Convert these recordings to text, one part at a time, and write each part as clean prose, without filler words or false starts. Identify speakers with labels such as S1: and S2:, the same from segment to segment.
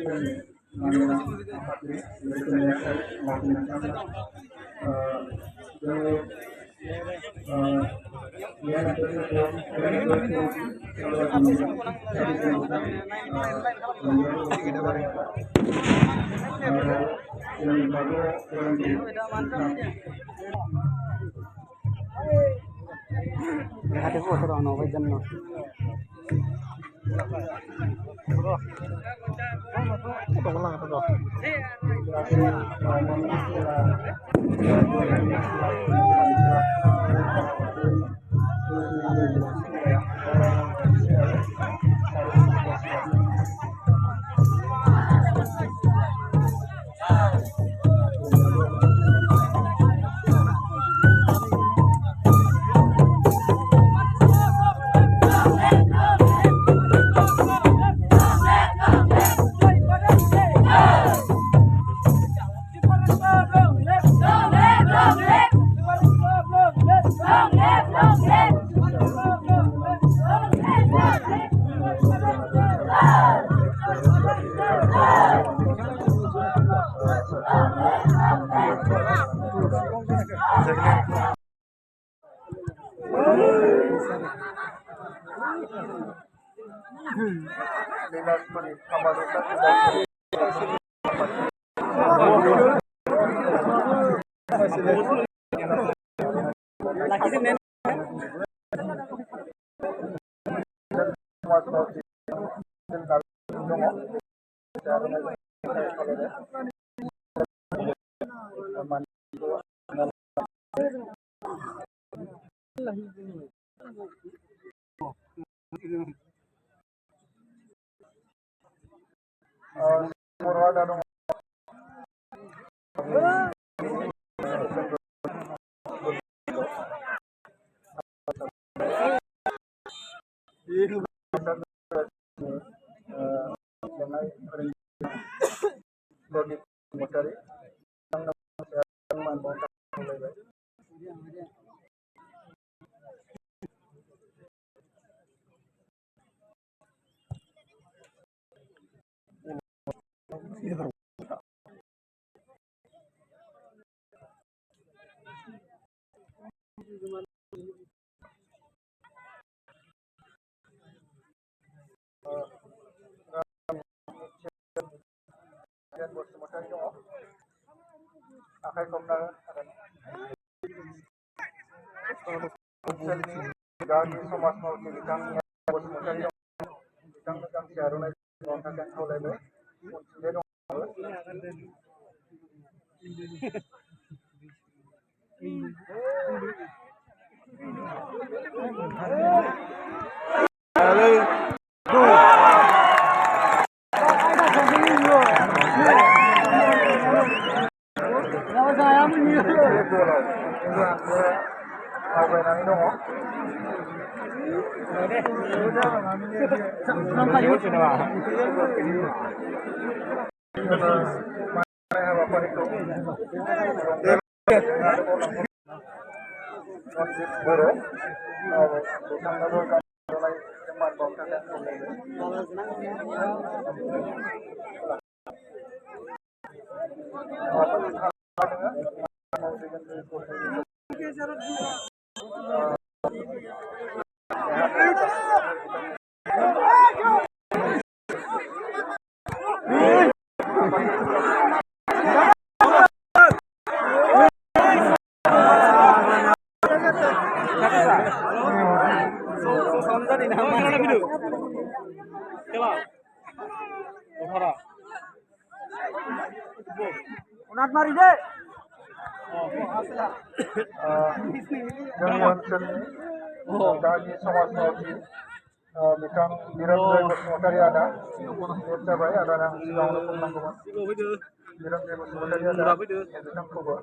S1: Hati ko toro ano bay janno. Unat mari deh.
S2: जोंनि ओनसोलनि गामि समाज मावथि बिथां बिरन्जय बसुमतारी आदा लेट जाबाय आदानो आं सिगाङावनो बुंनांगौमोन बिरन्जय बसुमतारी आदा बिथांखौबो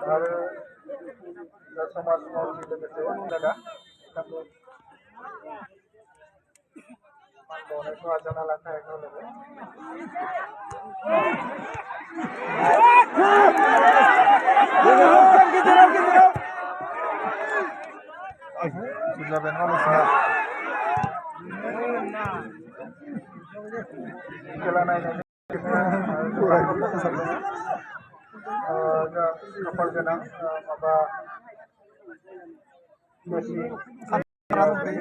S2: आरो समाज मावथि लोगोसे दादा बिथांखौ itu aja nalar kayak gitu. Sudah benar sudah. Jalanannya kapal jenang apa besi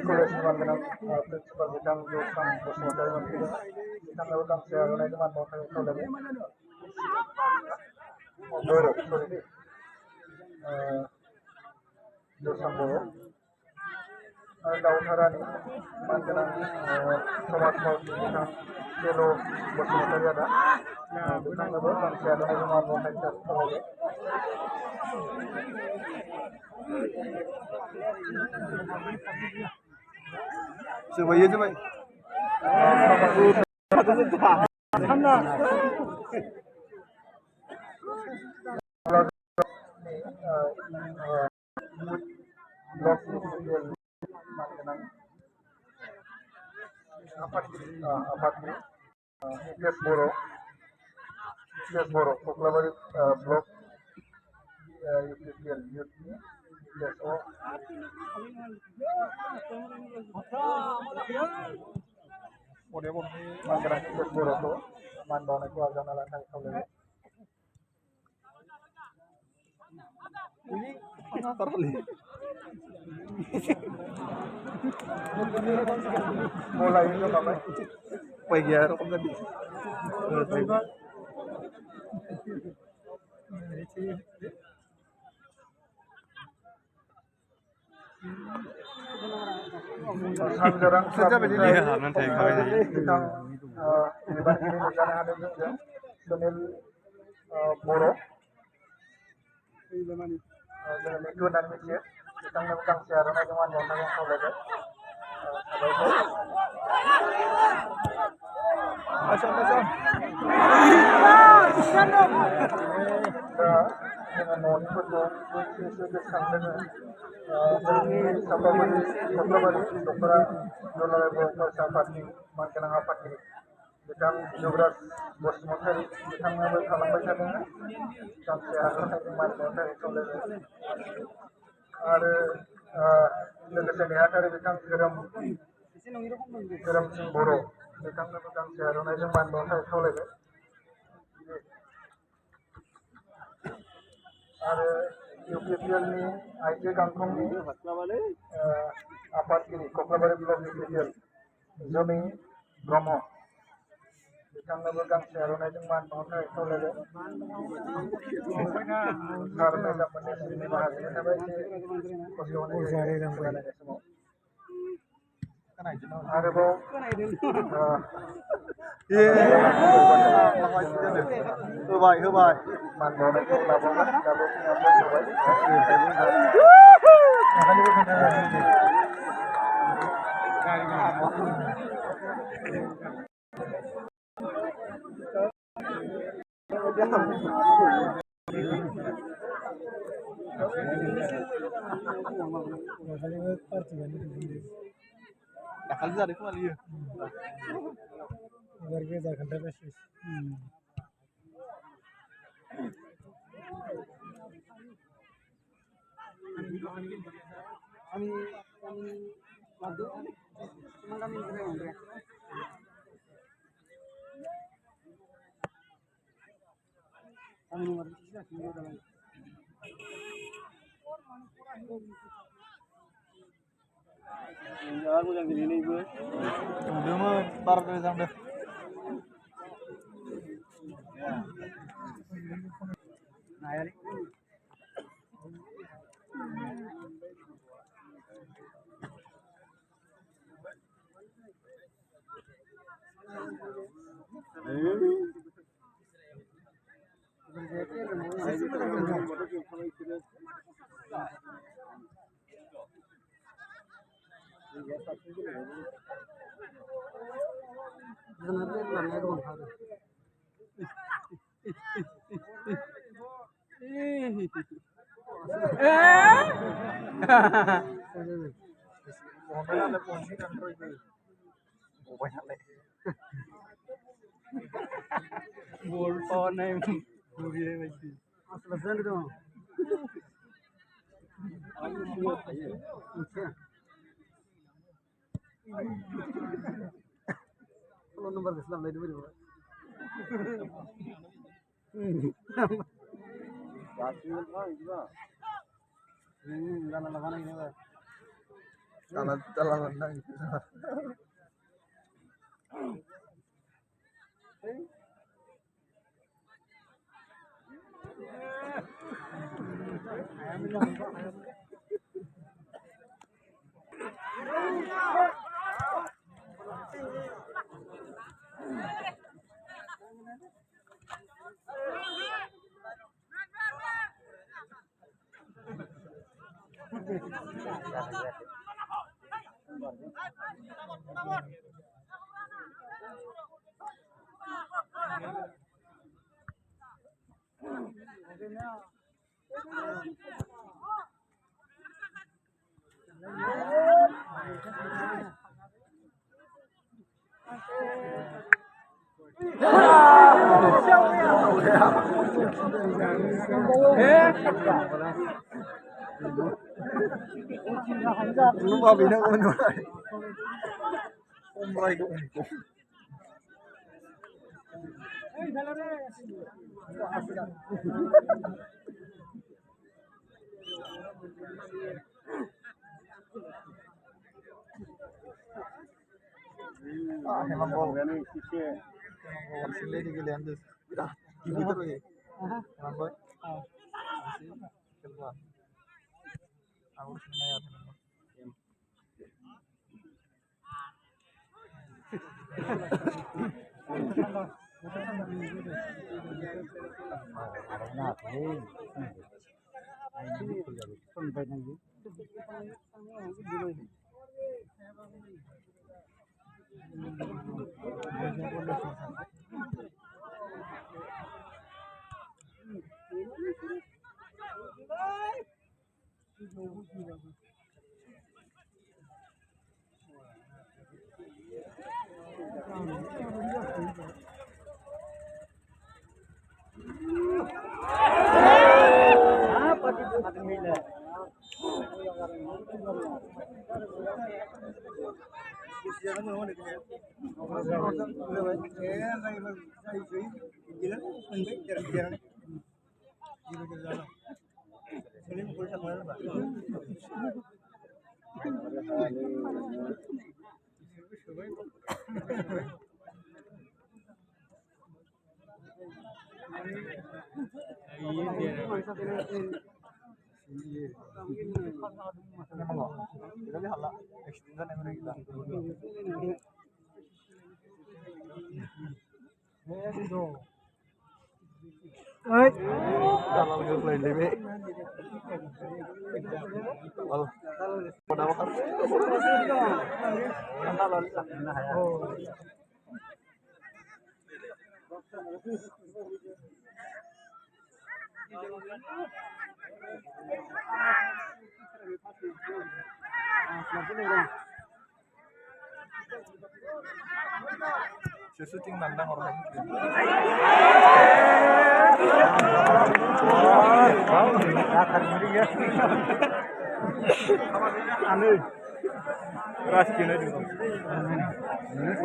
S2: kolej jenang prinsipal bidang jurusan Bosmodal Menteri kita melakukan siaran itu mana kalau lagi Boro sorry jurusan Boro daun harani manjanan sobat mau bidang kilo Bosmodal ada kita melakukan siaran itu mana kalau lagi coba ya coba Boro Koklabari blok UPPL youth Manggarai Boro to Mandana ko agana lang kay Kawle ini pengatarali mulai itu Bapak pagi ya kok tadi Sanjarang sejak begini tentang hebat ini negara ada juga Sunil Boro itu dan Mikir kita melakukan siaran aja mana yang kau lihat ada itu dengan non itu itu sampai Koklabari dokter dolar bos sahabat ni makan apa ni kita juga bos motor kita ngambil kalang baca dengan sampai akhir mana itu lagi ada lepas ini ada kita geram Boro kita melakukan siaran aja mana itu lagi ada UPPL ni IT Kangkung ni apa kiri Koklabari blok UPPL Zoni Bromo kita melakukan siaran aja mana itu lagi karena dapat ini bahagia sampai ada bau Hebat mana itu laporan kalau Nakal dari kemana dia? Warga dah kena beres. Kami madu, cuma kami kena ya. Kami nomor tiga sini dalam. Aku yang gini nih gue. Udah mah tar dari sampai. Nah ya.
S1: banyak lagi. Bolpon em buri lagi. Selesai itu. Kalau nomor Islam lagi dulu. Jalan Lupa bina ko ano. Umray ko. Emang gol ini sisi. Emang sini di giliran tuh. Dah, gitu loh ya. Emang gol. Keluar. Aku sebenarnya kalau udah play lebih kalau pada waktu syuting nandang orang anu keras gini juga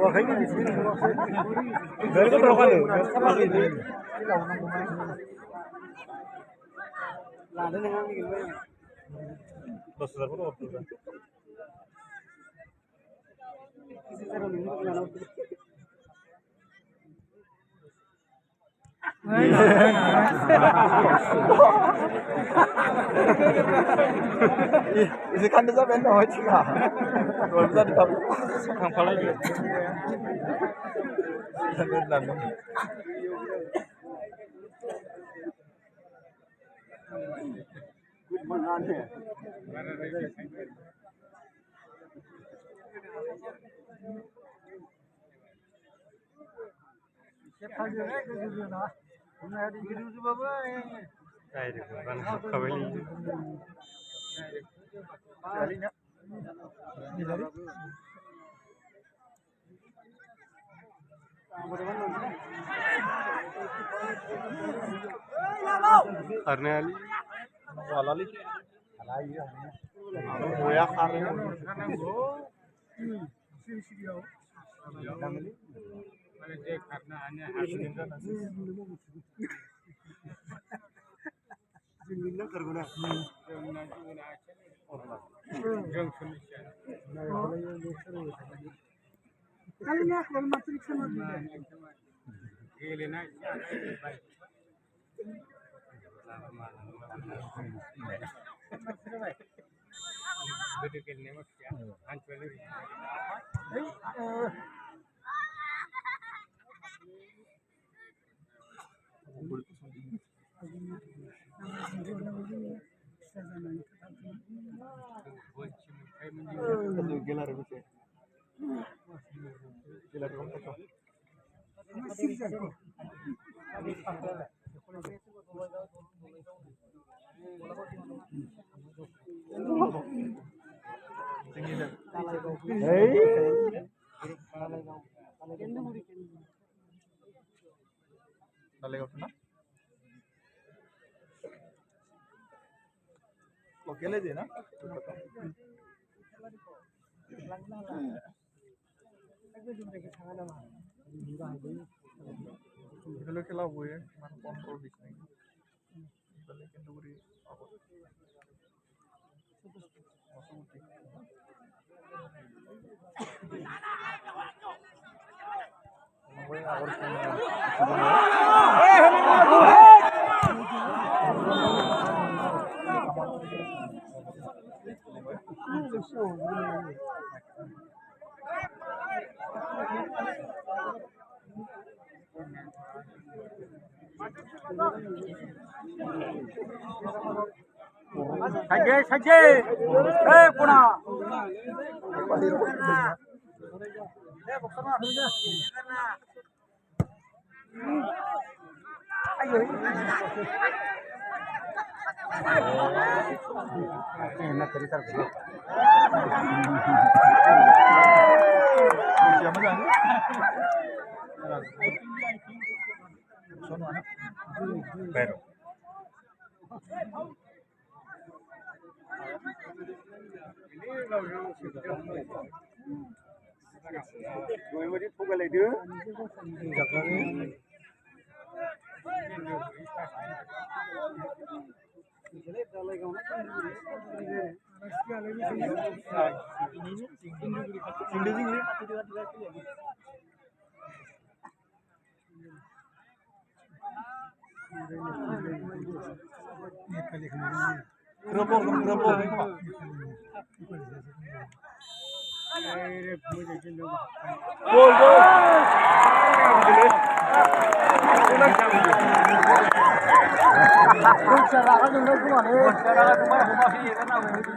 S1: wah kayaknya di sini dari itu berapa kali sama ini ada yang ngomongin bos besar berapa Isi kan bisa benda juga. Kalau bisa ditaruh sekarang pala juga. Benar. Good man ya. Siapa juga ke situ nah. Nah di situ coba bae. Kayak di bukan kaweli. Kalinya. Karena ali, walali, ya karena. Oke deh na. Kalau খেলা বয়ে মানে control this নাই বলে কিন্তু Puri Saja, puna. Enak cerita. Siapa lagi? Pero.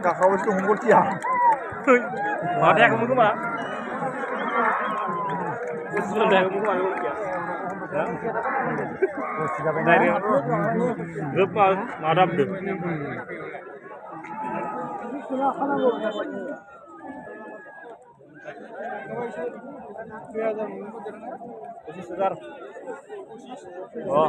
S1: Kakak itu humbul tiang. Ada kamu ke mana? Sudah kamu ke mana? Dari berapa madam tu? Segar. Oh.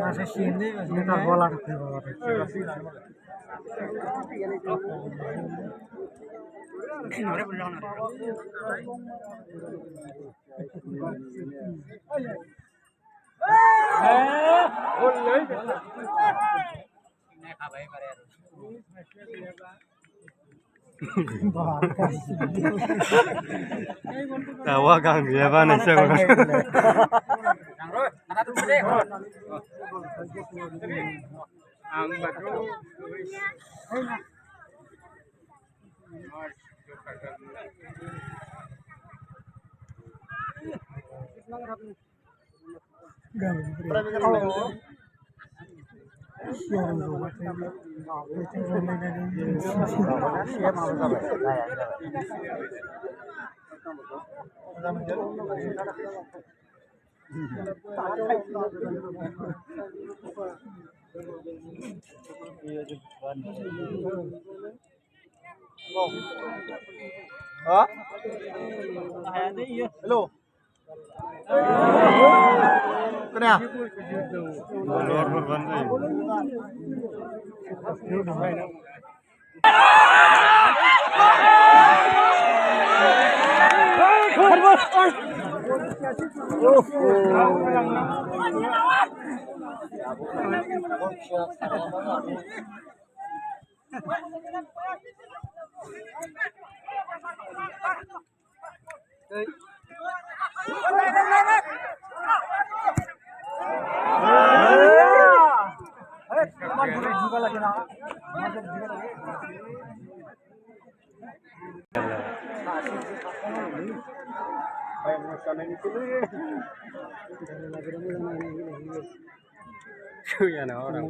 S1: Masih sini kita bola ke bawah. Tawa kang dia mana sih? Hả? Hello. Cái nào? Ya no, orang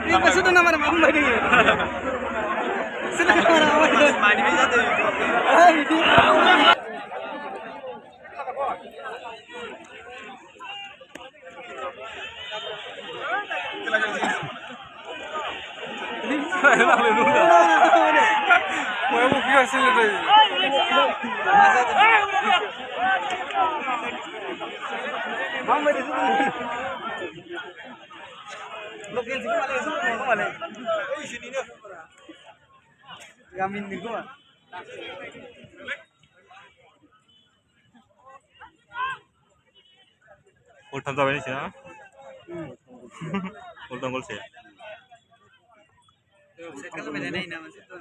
S3: Ini sudah nama Muhammad ini. Sudah nama Muhammad. Mani में जाते हैं. Mau buka sini deh. Muhammad itu. Lokal sini malah itu malah. Eh sini nih. Yamin nih gua.
S1: Ultan tahu ini sih, ha? Ultan gol sih.
S3: Sekali mana nih nama situ?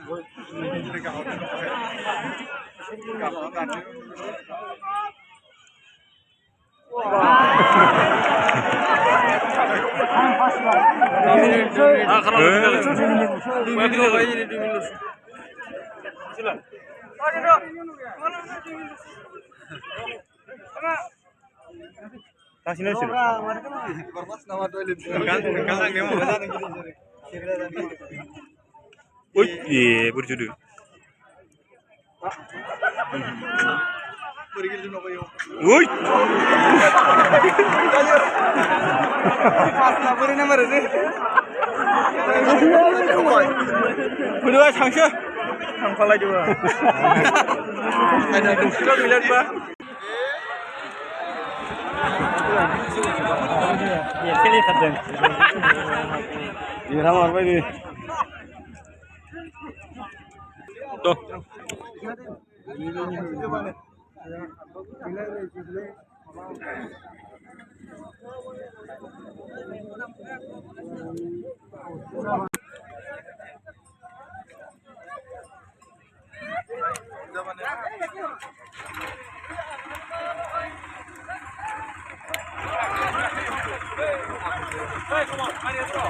S1: Kasih nasi. Uy, iya berjudu. Uy.
S3: Beri nomor itu.
S1: Berdua sangsa. Sampal aja bang. Ada kilo miliar bang. Ya sini kadang. Ini ramai apa ini? Tuh. Hey, come on, mari bro.